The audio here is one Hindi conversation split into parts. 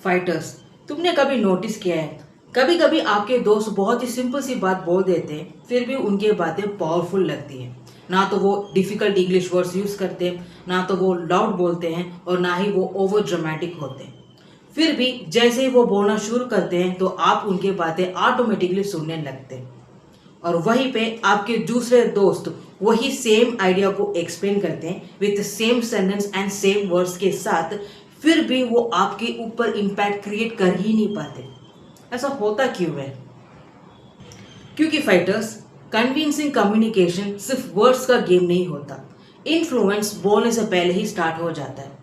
फाइटर्स, तुमने कभी नोटिस किया है, कभी कभी आपके दोस्त बहुत ही सिंपल सी बात बोल देते हैं, फिर भी उनकी बातें पावरफुल लगती हैं। ना तो वो डिफिकल्ट इंग्लिश वर्ड्स यूज़ करते हैं, ना तो वो लाउड बोलते हैं और ना ही वो ओवर ड्रामेटिक होते हैं। फिर भी जैसे ही वो बोलना शुरू करते हैं तो आप उनकी बातें ऑटोमेटिकली सुनने लगते हैं। और वहीं पे आपके दूसरे दोस्त वही सेम आइडिया को एक्सप्लेन करते हैं with same sentence and same words के साथ, फिर भी वो आपके ऊपर इम्पैक्ट क्रिएट कर ही नहीं पाते। ऐसा होता क्यों है? क्योंकि फाइटर्स, कन्विंसिंग कम्युनिकेशन सिर्फ वर्ड्स का गेम नहीं होता। इन्फ्लुएंस बोलने से पहले ही स्टार्ट हो जाता है।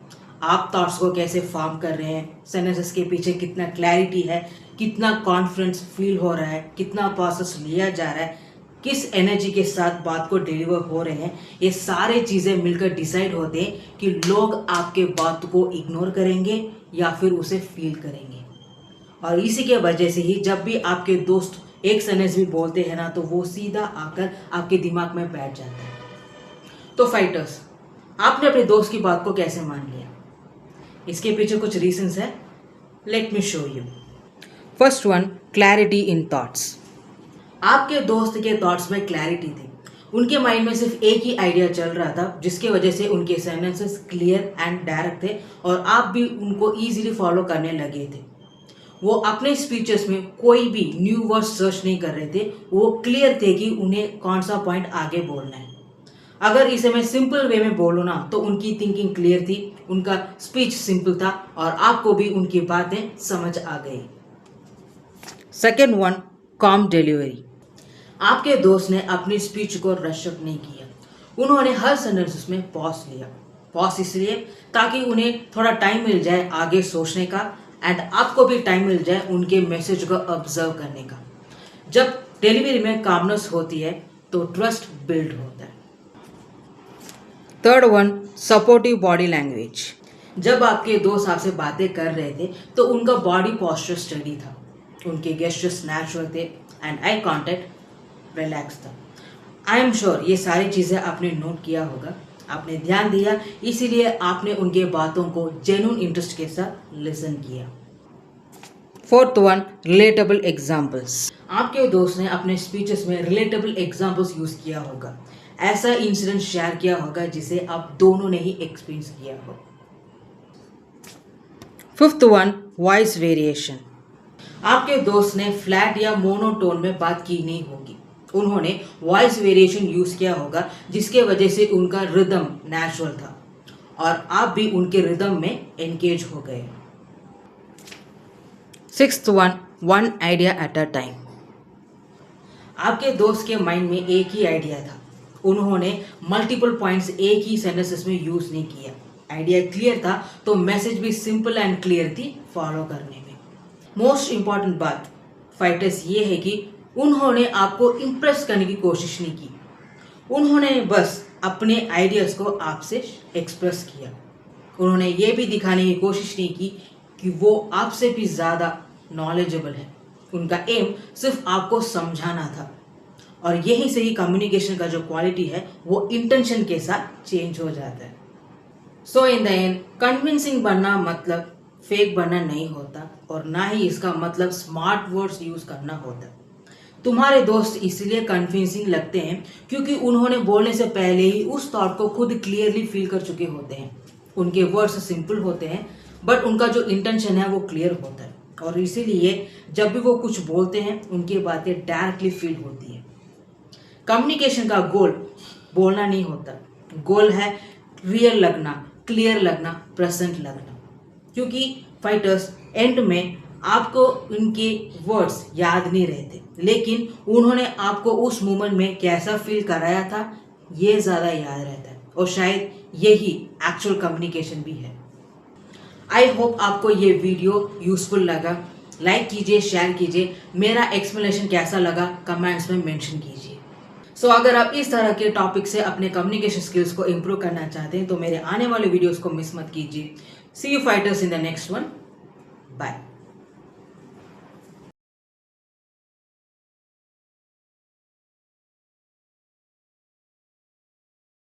आप थॉट्स को कैसे फॉर्म कर रहे हैं, सेंटेंसेस के पीछे कितना क्लैरिटी है, कितना कॉन्फिडेंस फील हो रहा है, कितना प्रोसेस लिया जा रहा है, किस एनर्जी के साथ बात को डिलीवर हो रहे हैं, ये सारे चीज़ें मिलकर डिसाइड होते हैं कि लोग आपके बात को इग्नोर करेंगे या फिर उसे फील करेंगे। और इसी के वजह से ही जब भी आपके दोस्त एक सेंटेंस भी बोलते हैं ना, तो वो सीधा आकर आपके दिमाग में बैठ जाता है। तो फाइटर्स, आपने अपने दोस्त की बात को कैसे मान लिया? इसके पीछे कुछ रीजंस है। Let me show you. First one, clarity in thoughts. आपके दोस्त के थॉट्स में क्लैरिटी थी। उनके माइंड में सिर्फ एक ही आइडिया चल रहा था, जिसके वजह से उनके सेंटेंसेस क्लियर एंड डायरेक्ट थे और आप भी उनको ईजिली फॉलो करने लगे थे। वो अपने स्पीचेस में कोई भी न्यू वर्ड सर्च नहीं कर रहे थे, वो क्लियर थे कि उन्हें कौन सा पॉइंट आगे बोलना है। अगर इसे मैं सिंपल वे में बोलूँ ना, तो उनकी थिंकिंग क्लियर थी, उनका स्पीच सिंपल था और आपको भी उनकी बातें समझ आ गई। Second one, com delivery. आपके दोस्त ने अपनी स्पीच को रश अप नहीं किया। उन्होंने हर सेंटेंस में पॉज लिया। पॉज इसलिए ताकि उन्हें थोड़ा टाइम मिल जाए आगे सोचने का, एंड आपको भी टाइम मिल जाए उनके मैसेज को ऑब्जर्व करने का। जब डिलीवरी में कामनेस होती है तो ट्रस्ट बिल्ड होता है। Third one, supportive body language. जब आपके दोस्त आपसे बातें कर रहे थे तो उनका बॉडी पोस्चर स्टडी था, उनके गेस्चर्स नेचुरल थे एंड आई कांटेक्ट रिलैक्स था। आई एम श्योर ये सारी चीज़ें आपने नोट किया होगा, आपने ध्यान दिया, इसीलिए आपने उनके बातों को जेन्युइन इंटरेस्ट के साथ लिसन किया। Fourth one, relatable examples. आपके दोस्त ने अपने स्पीचेस में रिलेटेबल एग्जाम्पल्स यूज किया होगा, ऐसा इंसिडेंट शेयर किया होगा जिसे आप दोनों ने ही एक्सपीरियंस किया हो। Fifth one, voice variation. आपके दोस्त ने फ्लैट या मोनोटोन में बात की नहीं होगी, उन्होंने वॉइस वेरिएशन यूज किया होगा, जिसके वजह से उनका रिदम नेचुरल था और आप भी उनके रिदम में एंगेज हो गए। Sixth one, one idea at a time. आपके दोस्त के माइंड में एक ही आइडिया था, उन्होंने मल्टीपल पॉइंट्स एक ही सेंटेंसेस में यूज नहीं किया। आइडिया क्लियर था तो मैसेज भी सिंपल एंड क्लियर थी फॉलो करने में। मोस्ट इंपॉर्टेंट बात फाइटर्स ये है कि उन्होंने आपको इम्प्रेस करने की कोशिश नहीं की, उन्होंने बस अपने आइडियाज़ को आपसे एक्सप्रेस किया। उन्होंने ये भी दिखाने की कोशिश नहीं की कि वो आपसे भी ज़्यादा नॉलेजेबल है। उनका एम सिर्फ आपको समझाना था और यही से ही कम्युनिकेशन का जो क्वालिटी है वो इंटेंशन के साथ चेंज हो जाता है। सो इन द एंड, कन्विंसिंग बनना मतलब फेक बनना नहीं होता और ना ही इसका मतलब स्मार्ट वर्ड्स यूज़ करना होता है। तुम्हारे दोस्त इसलिए कन्विंसिंग लगते हैं क्योंकि उन्होंने बोलने से पहले ही उस थॉट को खुद क्लियरली फील कर चुके होते हैं। उनके वर्ड्स सिंपल होते हैं बट उनका जो इंटेंशन है वो क्लियर होता है और इसीलिए जब भी वो कुछ बोलते हैं उनकी बातें डायरेक्टली फील होती है। कम्युनिकेशन का गोल बोलना नहीं होता, गोल है रियल लगना, क्लियर लगना, प्रेजेंट लगना। क्योंकि फाइटर्स, एंड में आपको उनके वर्ड्स याद नहीं रहते, लेकिन उन्होंने आपको उस मोमेंट में कैसा फील कराया था ये ज़्यादा याद रहता है और शायद यही एक्चुअल कम्युनिकेशन भी है। आई होप आपको ये वीडियो यूजफुल लगा। लाइक कीजिए, शेयर कीजिए, मेरा एक्सप्लेनेशन कैसा लगा कमेंट्स में मेंशन कीजिए। सो अगर आप इस तरह के टॉपिक से अपने कम्युनिकेशन स्किल्स को इम्प्रूव करना चाहते हैं तो मेरे आने वाले वीडियोस को मिस मत कीजिए। See you fighters in the next one. Bye.